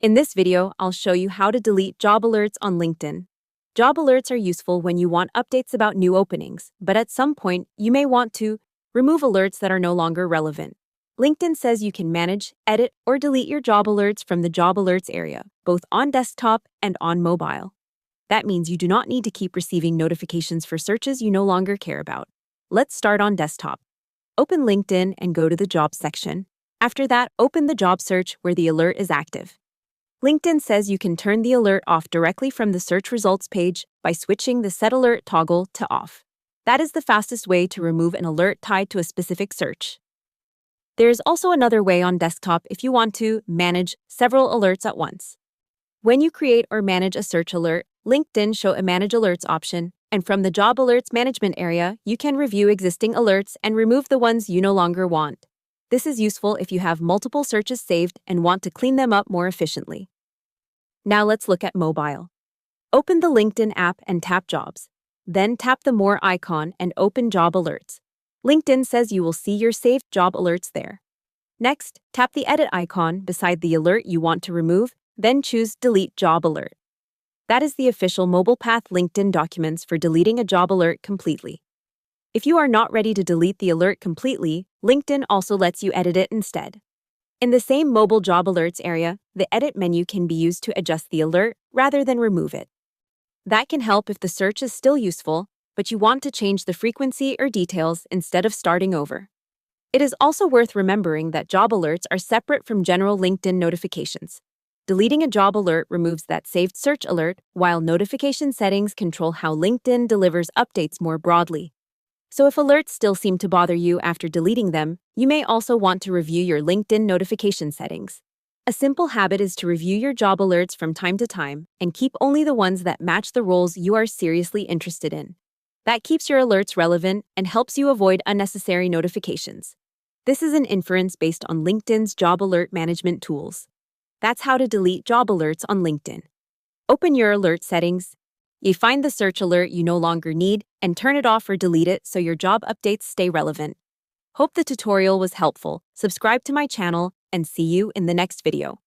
In this video, I'll show you how to delete job alerts on LinkedIn. Job alerts are useful when you want updates about new openings, but at some point, you may want to remove alerts that are no longer relevant. LinkedIn says you can manage, edit, or delete your job alerts from the job alerts area, both on desktop and on mobile. That means you do not need to keep receiving notifications for searches you no longer care about. Let's start on desktop. Open LinkedIn and go to the Jobs section. After that, open the job search where the alert is active. LinkedIn says you can turn the alert off directly from the search results page by switching the Set Alert toggle to off. That is the fastest way to remove an alert tied to a specific search. There is also another way on desktop if you want to manage several alerts at once. When you create or manage a search alert, LinkedIn shows a Manage Alerts option, and from the Job Alerts Management area, you can review existing alerts and remove the ones you no longer want. This is useful if you have multiple searches saved and want to clean them up more efficiently. Now let's look at mobile. Open the LinkedIn app and tap Jobs. Then tap the More icon and open Job Alerts. LinkedIn says you will see your saved job alerts there. Next, tap the Edit icon beside the alert you want to remove, then choose Delete Job Alert. That is the official mobile path LinkedIn documents for deleting a job alert completely. If you are not ready to delete the alert completely, LinkedIn also lets you edit it instead. In the same mobile job alerts area, the Edit menu can be used to adjust the alert rather than remove it. That can help if the search is still useful, but you want to change the frequency or details instead of starting over. It is also worth remembering that job alerts are separate from general LinkedIn notifications. Deleting a job alert removes that saved search alert, while notification settings control how LinkedIn delivers updates more broadly. So if alerts still seem to bother you after deleting them, you may also want to review your LinkedIn notification settings. A simple habit is to review your job alerts from time to time and keep only the ones that match the roles you are seriously interested in. That keeps your alerts relevant and helps you avoid unnecessary notifications. This is an inference based on LinkedIn's job alert management tools. That's how to delete job alerts on LinkedIn. Open your alert settings. You find the search alert you no longer need and turn it off or delete it so your job updates stay relevant. Hope the tutorial was helpful. Subscribe to my channel and see you in the next video.